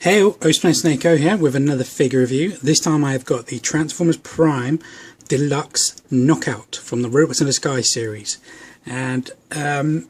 Hey, Snakeo here with another figure review. This time I have got the Transformers Prime Deluxe Knockout from the Robots in the Sky series. And,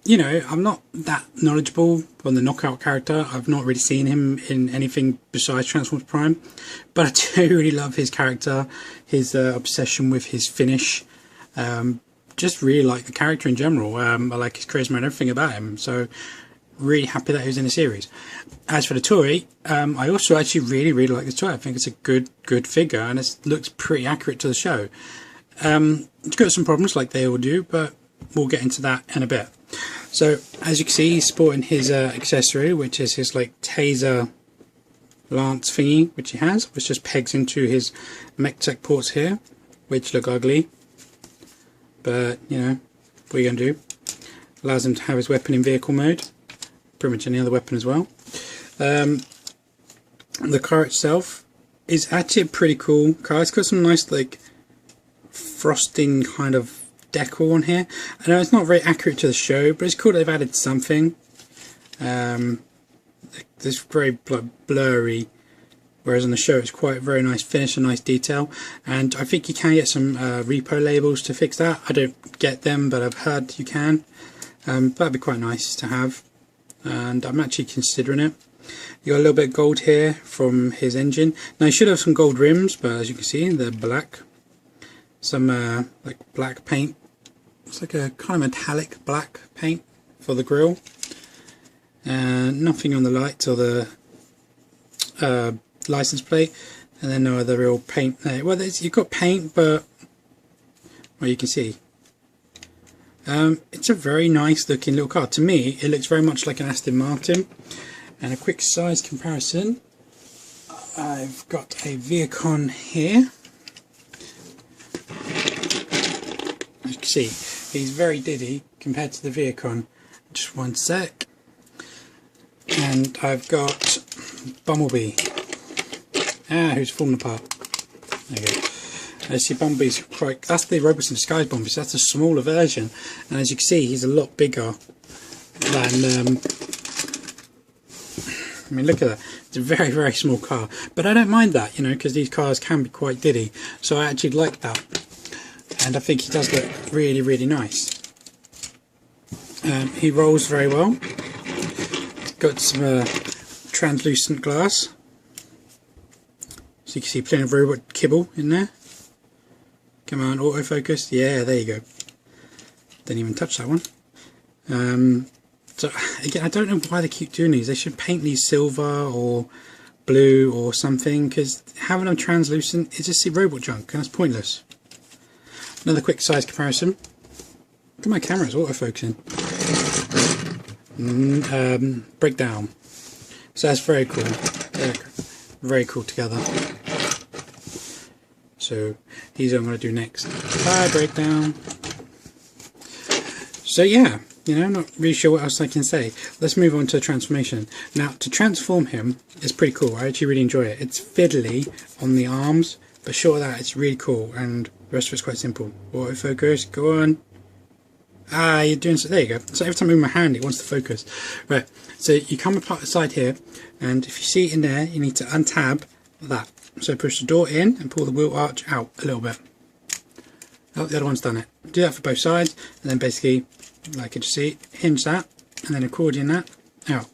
you know, I'm not that knowledgeable on the Knockout character. I've not really seen him in anything besides Transformers Prime. But I do really love his character, his obsession with his finish. Just really like the character in general. I like his charisma and everything about him. So, really happy that he was in the series. As for the toy, I also actually really like this toy. I think it's a good figure, and it looks pretty accurate to the show. It's got some problems like they all do, but we'll get into that in a bit. So as you can see, he's sporting his accessory, which is his like taser lance thingy, which he has, which just pegs into his mech tech ports here, which look ugly, but you know, what are you gonna do? Allows him to have his weapon in vehicle mode, pretty much any other weapon as well. The car itself is actually a pretty cool car. It's got some nice like frosting kind of decor on here. I know it's not very accurate to the show, but it's cool that they've added something. This very blurry, whereas on the show it's quite a very nice finish and nice detail. And I think you can get some repo labels to fix that. I don't get them, but I've heard you can. That'd be quite nice to have, and I'm actually considering it. You got a little bit of gold here from his engine. Now he should have some gold rims, but as you can see, they're black. Some like black paint. It's like a kind of metallic black paint for the grille. Nothing on the lights or the license plate, and then no other real paint there. Well, you've got paint, but well, you can see. It's a very nice looking little car. To me, it looks very much like an Aston Martin. And a quick size comparison, I've got a Viacon here. As you can see, he's very diddy compared to the Viacon. Just one sec. And I've got Bumblebee. Who's falling apart. There you go. As you see, Bumblebee's quite, that's the Robots in the Sky Bumblebee, so that's a smaller version. And as you can see, he's a lot bigger than I mean, look at that. It's a very small car, but I don't mind that, you know, because these cars can be quite diddy, so I actually like that, and I think he does look really nice. He rolls very well. Got some translucent glass, so you can see plenty of robot kibble in there. Come on, autofocus. Yeah, there you go. Didn't even touch that one. So again, I don't know why they keep doing these. They should paint these silver or blue or something, because having them translucent is just see robot junk, and that's pointless. Another quick size comparison. Look at my camera, it's autofocusing. Breakdown. So that's very cool. They're very cool together. So here's what I'm going to do next. Bye, breakdown. So yeah. You know, I'm not really sure what else I can say. Let's move on to the transformation. Now, to transform him is pretty cool. I actually really enjoy it. It's fiddly on the arms, but short of that, it's really cool. And the rest of it's quite simple. Autofocus, go on. You're doing so. There you go. So every time I move my hand, it wants to focus. Right. So you come apart the side here, and if you see it in there, you need to untab that. So push the door in and pull the wheel arch out a little bit. Oh, the other one's done it. Do that for both sides, and then basically, like you see, hinge that, and then accordion that out.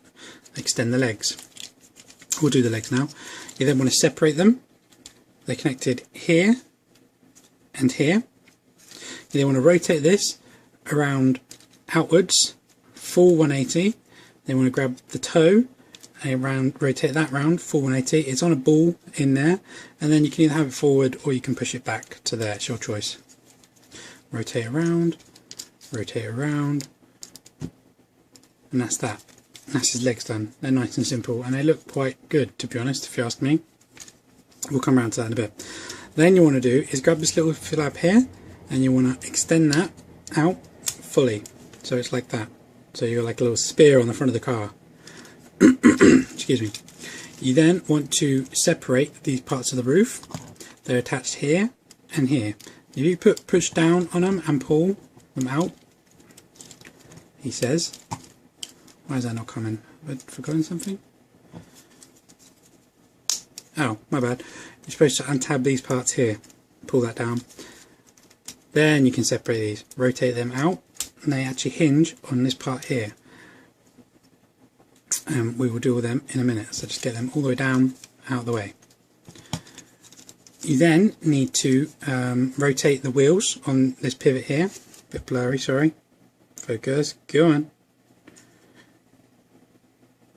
Extend the legs. We'll do the legs now. You then want to separate them. They're connected here and here. You then want to rotate this around outwards, full 180. Then you want to grab the toe and rotate that round, full 180. It's on a ball in there, and then you can either have it forward or you can push it back to there. It's your choice. Rotate around. Rotate around, and that's that. That's his legs done. They're nice and simple, and they look quite good, to be honest, if you ask me. We'll come around to that in a bit. Then you want to do is grab this little flap here, and you want to extend that out fully, so it's like that. So you're like a little spear on the front of the car. Excuse me. You then want to separate these parts of the roof. They're attached here and here. If you push down on them and pull them out, he says, why is that not coming? Have I forgotten something? Oh, my bad. You're supposed to untab these parts here. Pull that down. Then you can separate these. Rotate them out. And they actually hinge on this part here. And we will deal with them in a minute. So just get them all the way down, out of the way. You then need to rotate the wheels on this pivot here. A bit blurry, sorry. Focus. Go on.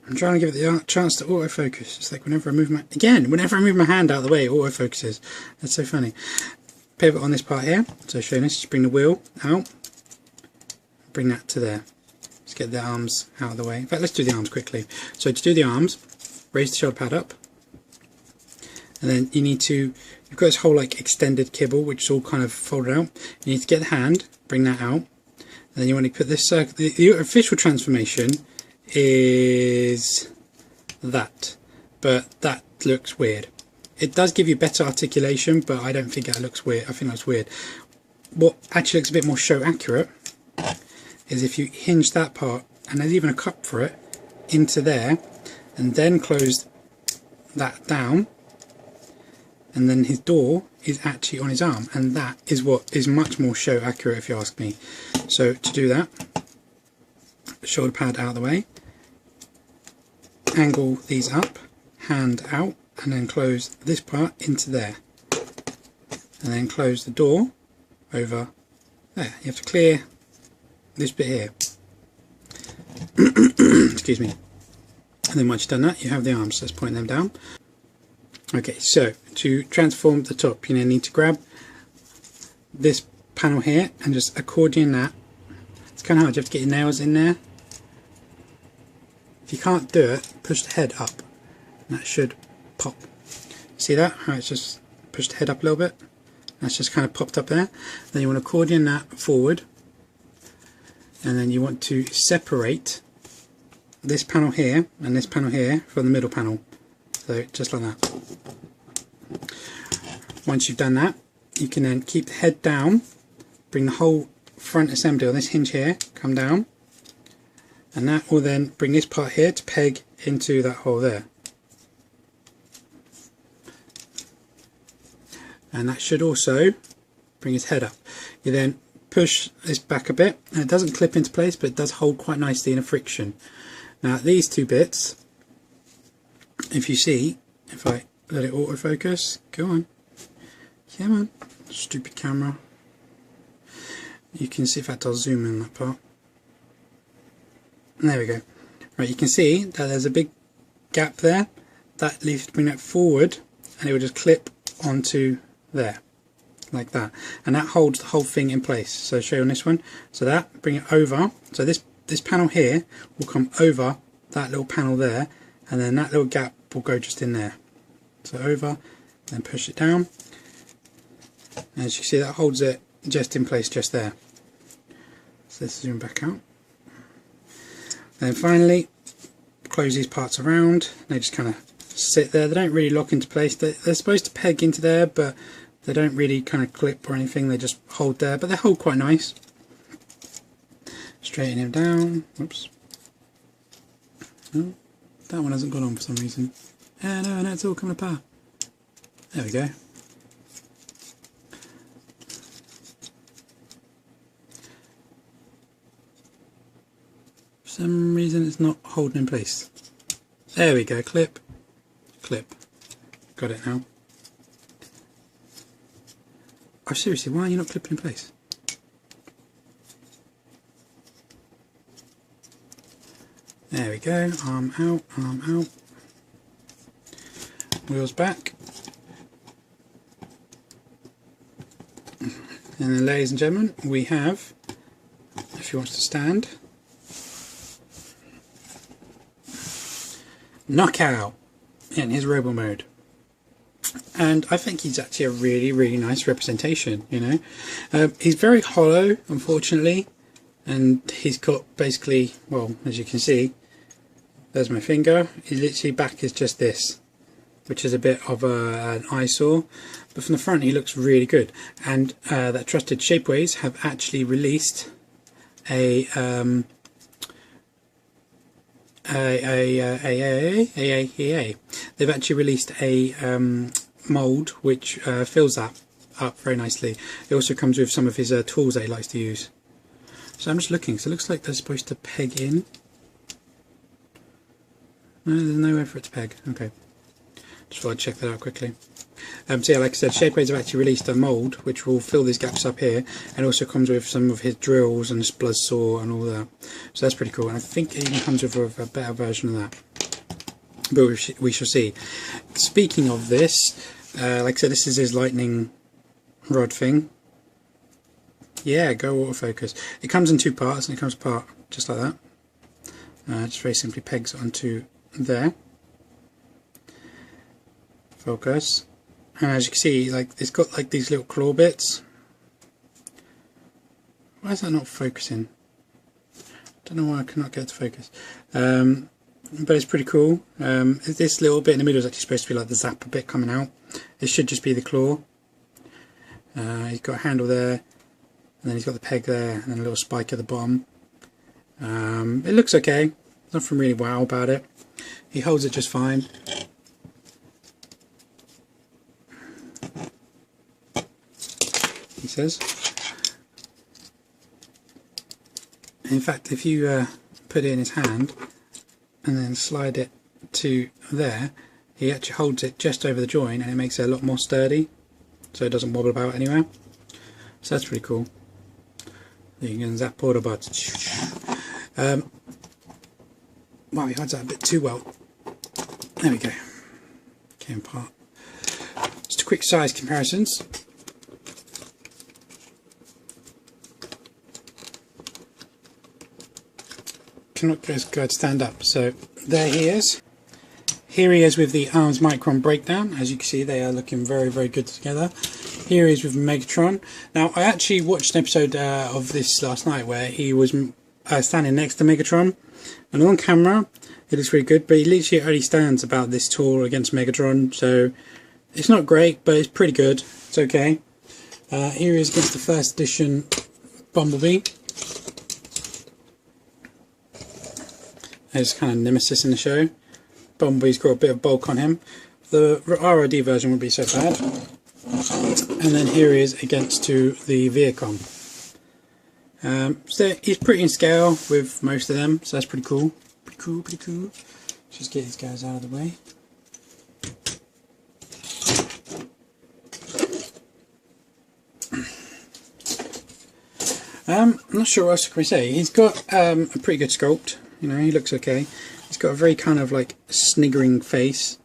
I'm trying to give it the chance to autofocus. It's like whenever I move my hand out of the way, it autofocuses. That's so funny. Pivot on this part here. So showing this, just bring the wheel out. Bring that to there. Let's get the arms out of the way. In fact, let's do the arms quickly. So to do the arms, raise the shoulder pad up. And then you need to, you've got this whole like extended kibble, which is all kind of folded out. You need to get the hand, bring that out. And then you want to put this circle. The official transformation is that, but that looks weird. It does give you better articulation, but I don't think that looks weird. I think that's weird. What actually looks a bit more show accurate is if you hinge that part, and there's even a cup for it, into there, and then close that down, and then his door is actually on his arm, and that is what is much more show accurate if you ask me. So to do that, shoulder pad out of the way, angle these up, hand out, and then close this part into there, and then close the door over there. You have to clear this bit here. Excuse me. And then once you've done that, you have the arms. Let's point them down. Okay, so to transform the top, you need to grab this panel here and just accordion that. It's kind of hard. You have to get your nails in there. If you can't do it, push the head up. And that should pop. See that? How it's just pushed the head up a little bit. That's just kind of popped up there. Then you want to accordion that forward. And then you want to separate this panel here and this panel here from the middle panel. So just like that. Once you've done that, you can then keep the head down, bring the whole front assembly on this hinge here, come down, and that will then bring this part here to peg into that hole there. And that should also bring his head up. You then push this back a bit, and it doesn't clip into place, but it does hold quite nicely in a friction. Now these two bits, if you see, if I let it autofocus, go on, come on, stupid camera. You can see, if I'll zoom in that part. And there we go. Right, you can see that there's a big gap there. That leaves to bring that forward, and it will just clip onto there. Like that, and that holds the whole thing in place. So I'll show you on this one. So that, bring it over, so this panel here will come over that little panel there, and then that little gap will go just in there. So over, then push it down, and as you see, that holds it just in place just there. So let's zoom back out. Then finally close these parts around. They just kind of sit there. They don't really lock into place. They're supposed to peg into there, but they don't really kind of clip or anything, they just hold there, but they hold quite nice. Straighten him down. Whoops. Oh, that one hasn't gone on for some reason. No, it's all coming apart. There we go. For some reason it's not holding in place. There we go, clip, clip. Got it now. Oh, seriously, why are you not clipping in place? There we go, arm out, wheels back. And then, ladies and gentlemen, we have, if he wants to stand, knockout in his robo mode. And I think he's actually a really nice representation, you know. He's very hollow, unfortunately, and he's got basically, well, as you can see, there's my finger. His literally back is just this, which is a bit of an eyesore, but from the front he looks really good. And that trusted Shapeways have actually released a they've actually released a mould which fills that up very nicely. It also comes with some of his tools that he likes to use. So I'm just looking, so it looks like they're supposed to peg in. No, there's nowhere for it to peg. Okay, just thought I'd check that out quickly. So yeah, like I said, Shapeways have actually released a mould which will fill these gaps up here, and also comes with some of his drills and his bluzz saw and all that. So that's pretty cool, and I think it even comes with a better version of that. But we shall see. Speaking of this, like I said, this is his lightning rod thing. Yeah, go autofocus. It comes in two parts, and it comes apart just like that. Just very simply pegs onto there. Focus. And as you can see, like it's got like these little claw bits. Why is that not focusing? Don't know why I cannot get it to focus. But it's pretty cool. This little bit in the middle is actually supposed to be like the zapper bit coming out. It should just be the claw. He's got a handle there, and then he's got the peg there, and then a little spike at the bottom. It looks okay. Nothing really wow about it. He holds it just fine. He says. In fact, if you put it in his hand and then slide it to there, he actually holds it just over the joint, and it makes it a lot more sturdy, so it doesn't wobble about anywhere. So that's pretty cool. You can zap porta bot. Wow, he hides that a bit too well. There we go. Came apart. Just a quick size comparisons. Cannot just go to stand up. So there he is. Here he is with the arms micron breakdown. As you can see, they are looking very, very good together. Here he is with Megatron. Now, I actually watched an episode of this last night where he was standing next to Megatron, and on camera it looks really good, but he literally only stands about this tall against Megatron, so it's not great, but it's pretty good. It's okay. Here he is against the first edition Bumblebee. There's kind of nemesis in the show. Bumblebee's got a bit of bulk on him. The ROD version would be so bad. And then here he is against to the Viacom. So he's pretty in scale with most of them, so that's pretty cool. Pretty cool. Just get these guys out of the way. I'm not sure what else can we say. He's got a pretty good sculpt. You know, he looks okay. He's got a very kind of like sniggering face.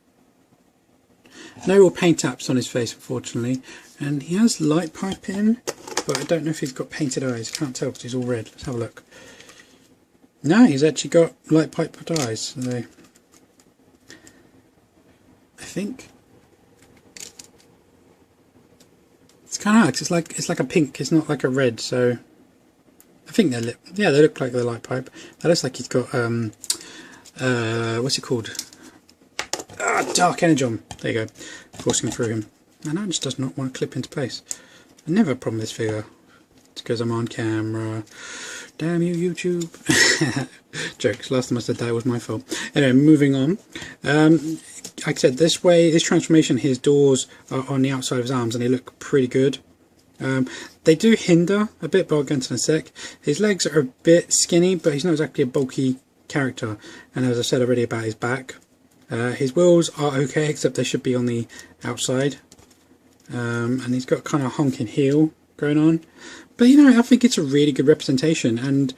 No real paint apps on his face, unfortunately. And he has light piping, but I don't know if he's got painted eyes. Can't tell because he's all red. Let's have a look. No, he's actually got light piped eyes. So I think it's kind of nice. It's like a pink. It's not like a red. So I think they look like they're light pipe. That looks like he's got what's it called? Dark Energon. There you go. Forcing through him. And that just does not want to clip into place. I never have a problem with this figure. It's because I'm on camera. Damn you, YouTube. Jokes. Last time I said that was my fault. Anyway, moving on. Like I said, this transformation, his doors are on the outside of his arms, and they look pretty good. They do hinder a bit, but I'll get into in a sec. His legs are a bit skinny, but he's not exactly a bulky character. And as I said already about his back, his wheels are okay, except they should be on the outside. And he's got kind of a honking heel going on. But you know, I think it's a really good representation, and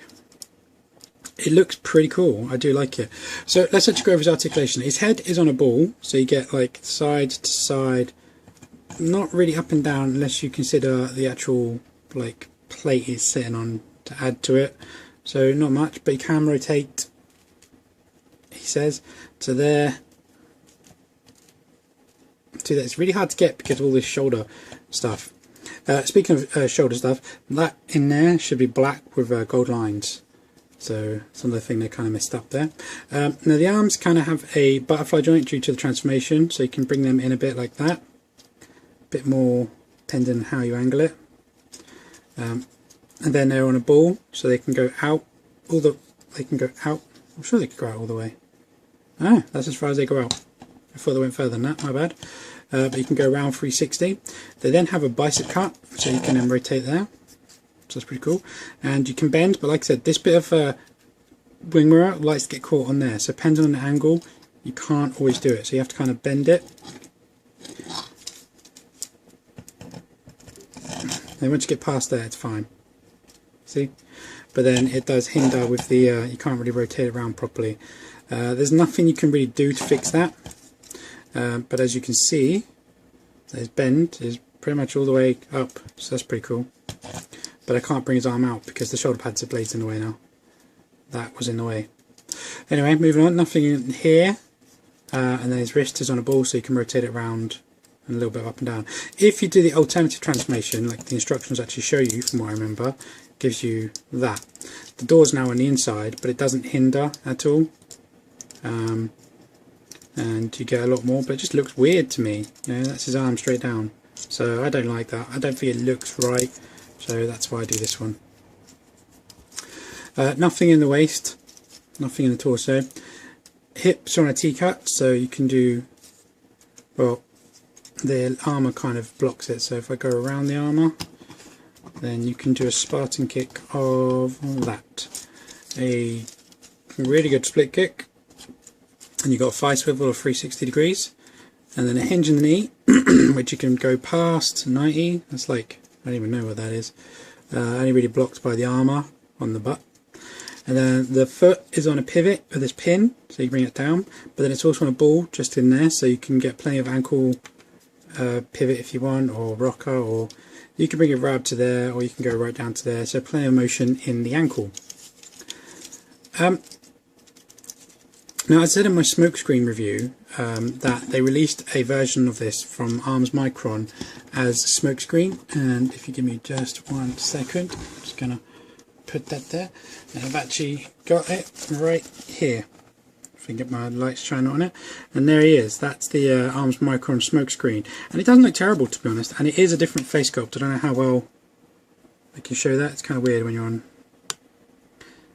it looks pretty cool. I do like it. So let's actually go over his articulation. His head is on a ball, so you get like side to side, not really up and down unless you consider the actual like plate he's sitting on to add to it. So not much, but you can rotate, he says, to there. To there. It's really hard to get because of all this shoulder stuff. Speaking of shoulder stuff, that in there should be black with gold lines. So some of the thing they kind of messed up there. Now the arms kind of have a butterfly joint due to the transformation, so you can bring them in a bit like that. A bit more depending on how you angle it. And then they're on a ball, so they can go out. They can go out. I'm sure they could go out all the way. Ah, that's as far as they go out. I thought they went further than that, my bad. But you can go around 360. They then have a bicep cut, so you can then rotate there. So that's pretty cool. And you can bend, but like I said, this bit of wing mirror likes to get caught on there. So depending on the angle, you can't always do it. So you have to kind of bend it. And once you get past there, it's fine. See? But then it does hinder with the, you can't really rotate it around properly. There's nothing you can really do to fix that. But as you can see, his bend is pretty much all the way up, so that's pretty cool. But I can't bring his arm out because the shoulder pads are blades in the way now. That was in the way. Anyway, moving on, nothing in here. And then his wrist is on a ball, so you can rotate it around and a little bit up and down. If you do the alternative transformation, like the instructions actually show you, from what I remember, it gives you that. The door's now on the inside, but it doesn't hinder at all. And you get a lot more, but it just looks weird to me. You know, that's his arm straight down. So I don't like that. I don't think it looks right. So that's why I do this one. Nothing in the waist, nothing in the torso. Hips are on a T-cut, so you can do, well, the armour kind of blocks it. So if I go around the armour, then you can do a Spartan kick of that. A really good split kick. And you've got a thigh swivel of 360 degrees, and then a hinge in the knee, which you can go past 90. That's like, I don't even know what that is. Only really blocked by the armour on the butt. And then the foot is on a pivot with this pin, so you bring it down, but then it's also on a ball just in there, so you can get plenty of ankle pivot if you want, or rocker, or you can bring it right up to there, or you can go right down to there, so plenty of motion in the ankle. Now, I said in my smokescreen review that they released a version of this from Arms Micron as smokescreen, and if you give me just 1 second, I'm just going to put that there, and I've actually got it right here. If I can get my lights shining on it, and there he is. That's the Arms Micron smokescreen, and it doesn't look terrible, to be honest, and it is a different face sculpt. I don't know how well I can show that. It's kind of weird when you're on.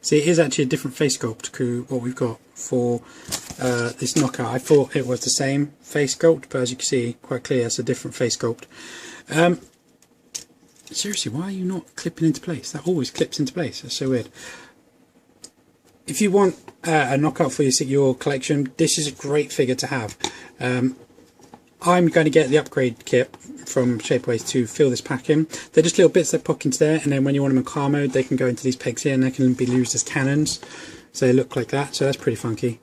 See, it is actually a different face sculpt to what we've got for this knockout. I thought it was the same face sculpt, but as you can see, quite clear, it's a different face sculpt. Seriously, why are you not clipping into place? That always clips into place. That's so weird. If you want a knockout for your collection, this is a great figure to have. I'm going to get the upgrade kit from Shapeways to fill this pack in. They're just little bits that pop into there, and then when you want them in car mode, they can go into these pegs here, and they can be used as cannons. So they look like that, so that's pretty funky.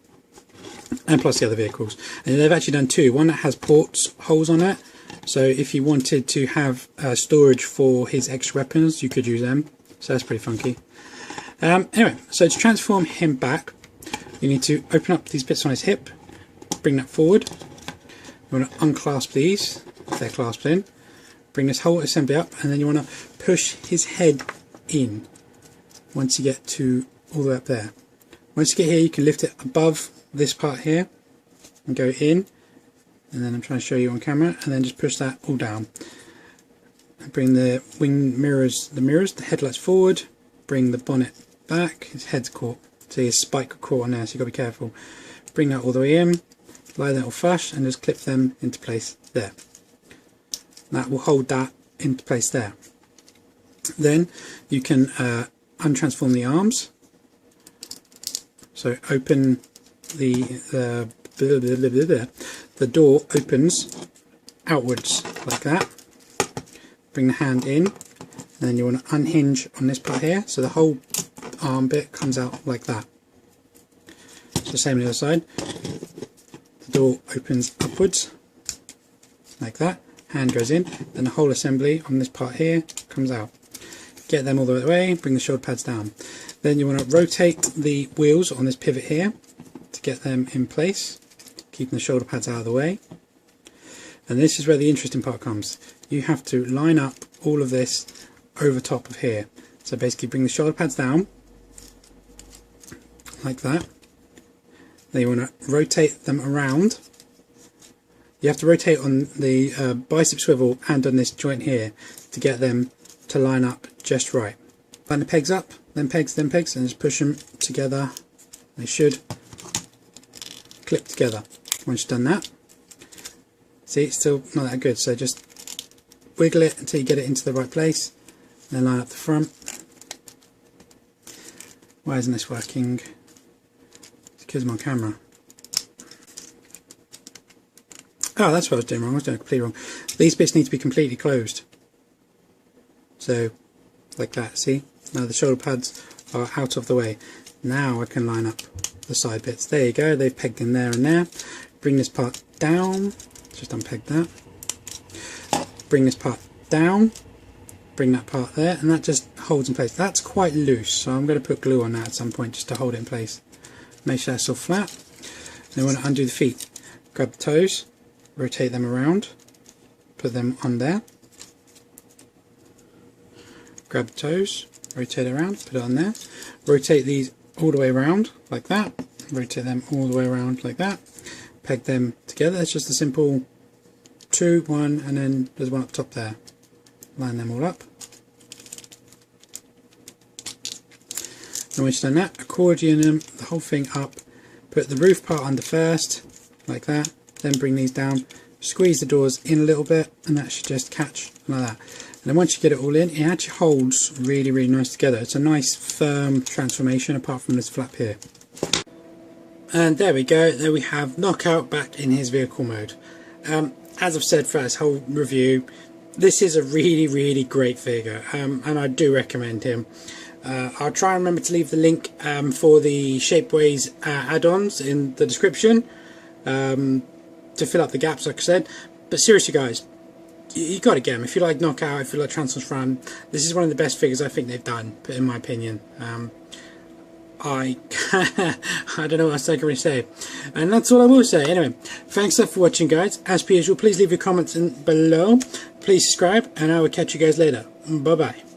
And plus the other vehicles. And they've actually done two. One that has ports holes on it, so if you wanted to have storage for his extra weapons, you could use them. So that's pretty funky. Anyway, so to transform him back, you need to open up these bits on his hip, bring that forward. You want to unclasp these, if they're clasped in, bring this whole assembly up, and then you want to push his head in once you get to all the way up there. Once you get here, you can lift it above this part here and go in, and then I'm trying to show you on camera, and then just push that all down. And bring the wing mirrors, the headlights forward, bring the bonnet back, his head's caught, so his spike got caught on there, so you've got to be careful. Bring that all the way in, lie that all flush, and just clip them into place there. That will hold that into place there. Then you can untransform the arms. So open the door opens outwards like that. Bring the hand in, and then you want to unhinge on this part here, so the whole arm bit comes out like that. So same on the other side. The door opens upwards like that, hand goes in, then the whole assembly on this part here comes out. Get them all the way, bring the shoulder pads down. Then you want to rotate the wheels on this pivot here to get them in place, keeping the shoulder pads out of the way. And this is where the interesting part comes. You have to line up all of this over top of here. So basically bring the shoulder pads down like that. Then you want to rotate them around. You have to rotate on the bicep swivel and on this joint here to get them to line up just right. Line the pegs up, then pegs, and just push them together. They should clip together. Once you've done that, See, it's still not that good, so just wiggle it until you get it into the right place, then line up the front. Why isn't this working? It's because of my camera. Oh, that's what I was doing wrong. I was doing it completely wrong. These bits need to be completely closed. So, like that, see? Now the shoulder pads are out of the way. Now I can line up the side bits. There you go, they've pegged in there and there. Bring this part down. Just unpeg that. Bring this part down. Bring that part there, and that just holds in place. That's quite loose, so I'm going to put glue on that at some point just to hold it in place. Make sure that's all flat. Then we want to undo the feet. Grab the toes. Rotate them around, put them on there, grab the toes, rotate it around, put it on there, rotate these all the way around like that, rotate them all the way around like that, peg them together. It's just a simple 2, 1, and then there's one up top there. Line them all up. And once you've done that, accordion them, the whole thing up, put the roof part under first, like that. Then bring these down, squeeze the doors in a little bit, and that should just catch like that. And then once you get it all in, it actually holds really, really nice together. It's a nice firm transformation apart from this flap here. And there we go, there we have Knockout back in his vehicle mode. As I've said throughout this whole review, this is a really, really great figure, and I do recommend him. I'll try and remember to leave the link for the Shapeways add-ons in the description. To fill up the gaps, like I said. But seriously guys, you got to get them. If you like Knockout, if you like Transformers Fran, this is one of the best figures I think they've done, in my opinion. I don't know what else I can really say, and that's all I will say. Anyway, thanks for watching guys. As per usual, please leave your comments below, please subscribe, and I will catch you guys later. Bye bye.